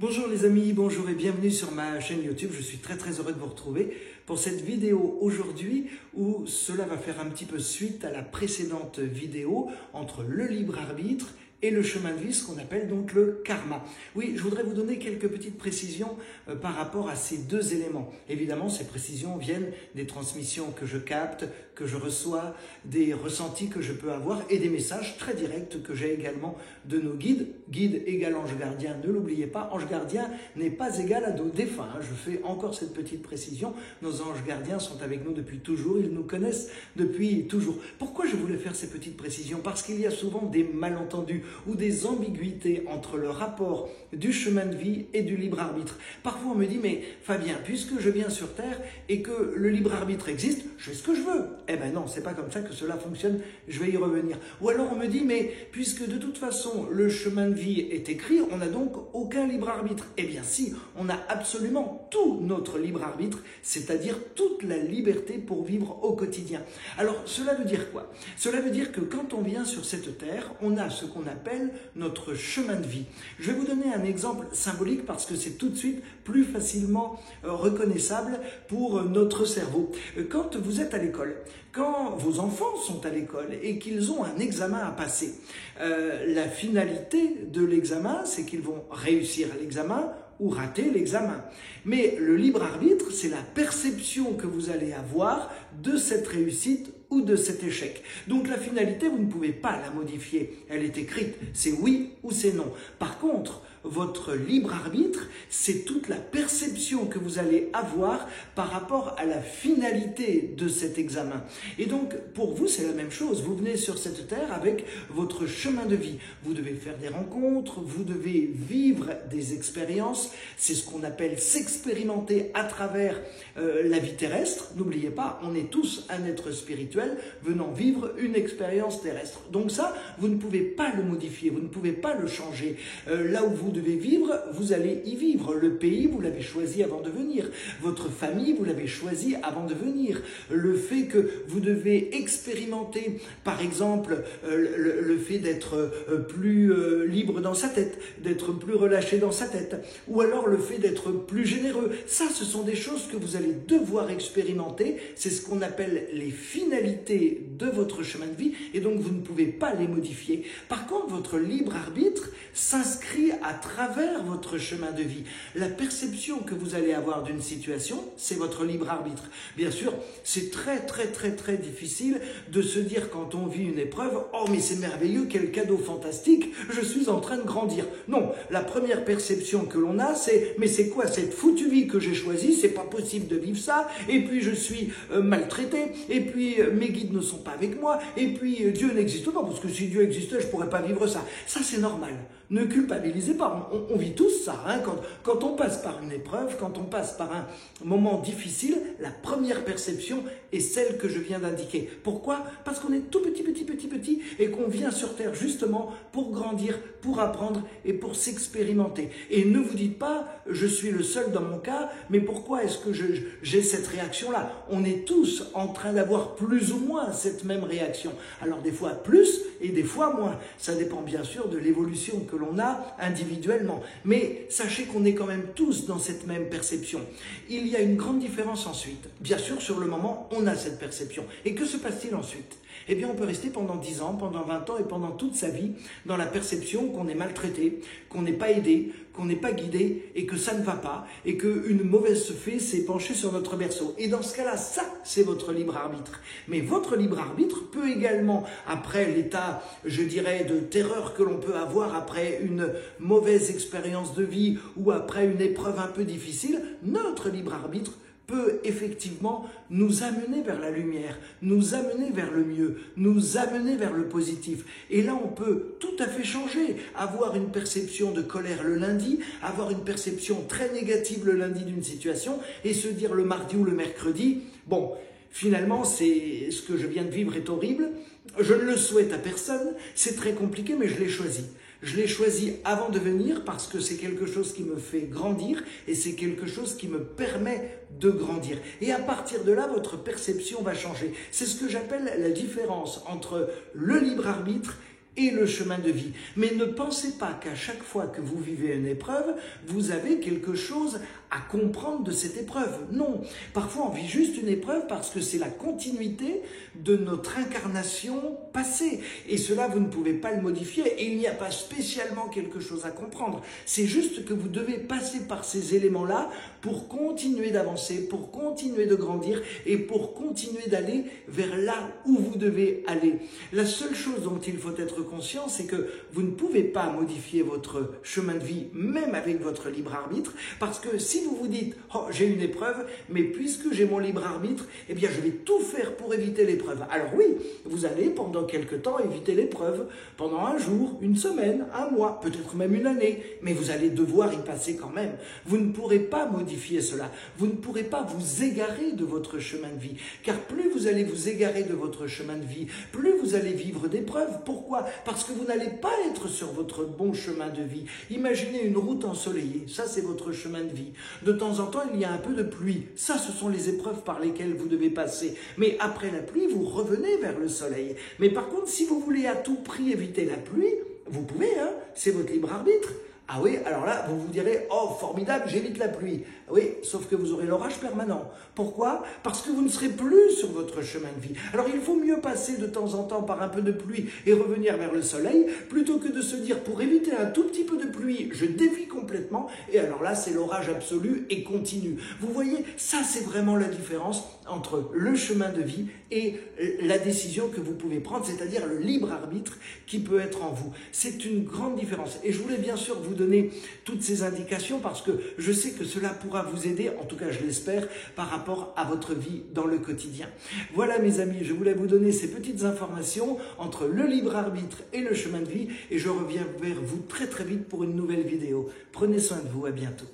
Bonjour les amis, bonjour et bienvenue sur ma chaîne YouTube. Je suis très heureux de vous retrouver pour cette vidéo aujourd'hui où cela va faire un petit peu suite à la précédente vidéo entre le libre arbitre et le chemin de vie, ce qu'on appelle donc le karma. Oui, je voudrais vous donner quelques petites précisions par rapport à ces deux éléments. Évidemment, ces précisions viennent des transmissions que je capte, que je reçois, des ressentis que je peux avoir et des messages très directs que j'ai également de nos guides. Guide égale ange gardien, ne l'oubliez pas, ange gardien n'est pas égal à nos défunts. Je fais encore cette petite précision. Nos anges gardiens sont avec nous depuis toujours, ils nous connaissent depuis toujours. Pourquoi je voulais faire ces petites précisions? Parce qu'il y a souvent des malentendus ou des ambiguïtés entre le rapport du chemin de vie et du libre arbitre. Parfois on me dit, mais Fabien, puisque je viens sur Terre et que le libre arbitre existe, je fais ce que je veux. Eh ben non, c'est pas comme ça que cela fonctionne, je vais y revenir. Ou alors on me dit, mais puisque de toute façon le chemin de vie est écrit, on n'a donc aucun libre arbitre. Eh bien si, on a absolument tout notre libre arbitre, c'est-à-dire toute la liberté pour vivre au quotidien. Alors cela veut dire quoi? Cela veut dire que quand on vient sur cette Terre, on a ce qu'on appelle notre chemin de vie. Je vais vous donner un exemple symbolique parce que c'est tout de suite plus facilement reconnaissable pour notre cerveau. Quand vous êtes à l'école, quand vos enfants sont à l'école et qu'ils ont un examen à passer, la finalité de l'examen, c'est qu'ils vont réussir l'examen ou rater l'examen. Mais le libre arbitre, c'est la perception que vous allez avoir de cette réussite ou de cet échec. Donc la finalité, vous ne pouvez pas la modifier. Elle est écrite, c'est oui ou c'est non. Par contre, votre libre arbitre, c'est toute la perception que vous allez avoir par rapport à la finalité de cet examen. Et donc, pour vous, c'est la même chose. Vous venez sur cette terre avec votre chemin de vie. Vous devez faire des rencontres, vous devez vivre des expériences. C'est ce qu'on appelle s'expérimenter à travers la vie terrestre. N'oubliez pas, on est tous un être spirituel venant vivre une expérience terrestre. Donc ça, vous ne pouvez pas le modifier, vous ne pouvez pas le changer. Là où vous devez vivre, vous allez y vivre. Le pays, vous l'avez choisi avant de venir. Votre famille, vous l'avez choisi avant de venir. Le fait que vous devez expérimenter, par exemple, le fait d'être plus libre dans sa tête, d'être plus relâché dans sa tête, ou alors le fait d'être plus généreux. Ça, ce sont des choses que vous allez devoir expérimenter. C'est ce qu'on appelle les finalités de votre chemin de vie, et donc vous ne pouvez pas les modifier. Par contre, votre libre arbitre s'inscrit à travers votre chemin de vie. La perception que vous allez avoir d'une situation, c'est votre libre arbitre. Bien sûr, c'est très difficile de se dire quand on vit une épreuve, oh mais c'est merveilleux, quel cadeau fantastique, je suis en train de grandir. Non, la première perception que l'on a, c'est mais c'est quoi cette foutue vie que j'ai choisie, c'est pas possible de vivre ça, et puis je suis maltraité, et puis mes guides ne sont pas avec moi, et puis Dieu n'existe pas, parce que si Dieu existait, je pourrais pas vivre ça. Ça c'est normal. Ne culpabilisez pas, on vit tous ça. Hein, quand on passe par une épreuve, quand on passe par un moment difficile, la première perception est celle que je viens d'indiquer. Pourquoi? Parce qu'on est tout petit et qu'on vient sur Terre justement pour grandir, pour apprendre et pour s'expérimenter. Et ne vous dites pas, je suis le seul dans mon cas, mais pourquoi est-ce que j'ai cette réaction-là? On est tous en train d'avoir plus ou moins cette même réaction. Alors des fois plus et des fois moins. Ça dépend bien sûr de l'évolution que l'on a individuellement. Mais sachez qu'on est quand même tous dans cette même perception. Il y a une grande différence ensuite. Bien sûr, sur le moment, on a cette perception. Et que se passe-t-il ensuite? Eh bien, on peut rester pendant 10 ans, pendant 20 ans et pendant toute sa vie dans la perception qu'on est maltraité, qu'on n'est pas aidé, qu'on n'est pas guidé et que ça ne va pas et qu'une mauvaise fée s'est penchée sur notre berceau. Et dans ce cas-là, ça, c'est votre libre arbitre. Mais votre libre arbitre peut également, après l'état, je dirais, de terreur que l'on peut avoir après une mauvaise expérience de vie ou après une épreuve un peu difficile, notre libre arbitre peut effectivement nous amener vers la lumière, nous amener vers le mieux, nous amener vers le positif. Et là, on peut tout à fait changer, avoir une perception de colère le lundi, avoir une perception très négative le lundi d'une situation et se dire le mardi ou le mercredi, bon, finalement, c'est ce que je viens de vivre est horrible, je ne le souhaite à personne, c'est très compliqué, mais je l'ai choisi. Je l'ai choisi avant de venir parce que c'est quelque chose qui me fait grandir et c'est quelque chose qui me permet de grandir. Et à partir de là, votre perception va changer. C'est ce que j'appelle la différence entre le libre arbitre et le chemin de vie. Mais ne pensez pas qu'à chaque fois que vous vivez une épreuve, vous avez quelque chose à comprendre de cette épreuve. Non, parfois on vit juste une épreuve parce que c'est la continuité de notre incarnation passée. Et cela, vous ne pouvez pas le modifier et il n'y a pas spécialement quelque chose à comprendre. C'est juste que vous devez passer par ces éléments-là pour continuer d'avancer, pour continuer de grandir et pour continuer d'aller vers là où vous devez aller. La seule chose dont il faut être conscient, c'est que vous ne pouvez pas modifier votre chemin de vie, même avec votre libre arbitre, parce que si vous vous dites « Oh, j'ai une épreuve, mais puisque j'ai mon libre arbitre, eh bien je vais tout faire pour éviter l'épreuve. » Alors oui, vous allez pendant quelque temps éviter l'épreuve, pendant un jour, une semaine, un mois, peut-être même une année, mais vous allez devoir y passer quand même. Vous ne pourrez pas modifier cela, vous ne pourrez pas vous égarer de votre chemin de vie, car plus vous allez vous égarer de votre chemin de vie, plus vous allez vivre d'épreuves. Pourquoi? Parce que vous n'allez pas être sur votre bon chemin de vie. Imaginez une route ensoleillée, ça c'est votre chemin de vie. De temps en temps, il y a un peu de pluie. Ça, ce sont les épreuves par lesquelles vous devez passer. Mais après la pluie, vous revenez vers le soleil. Mais par contre, si vous voulez à tout prix éviter la pluie, vous pouvez, hein, c'est votre libre arbitre. Ah oui, alors là, vous vous direz, oh, formidable, j'évite la pluie. Oui, sauf que vous aurez l'orage permanent. Pourquoi? Parce que vous ne serez plus sur votre chemin de vie. Alors il faut mieux passer de temps en temps par un peu de pluie et revenir vers le soleil, plutôt que de se dire, pour éviter un tout petit peu de pluie, je dévie complètement, et alors là, c'est l'orage absolu et continu. Vous voyez, ça c'est vraiment la différence entre le chemin de vie et la décision que vous pouvez prendre, c'est-à-dire le libre arbitre qui peut être en vous. C'est une grande différence. Et je voulais bien sûr vous donner toutes ces indications parce que je sais que cela pourra vous aider, en tout cas je l'espère, par rapport à votre vie dans le quotidien. Voilà mes amis, je voulais vous donner ces petites informations entre le libre arbitre et le chemin de vie et je reviens vers vous très très vite pour une nouvelle vidéo. Prenez soin de vous, à bientôt.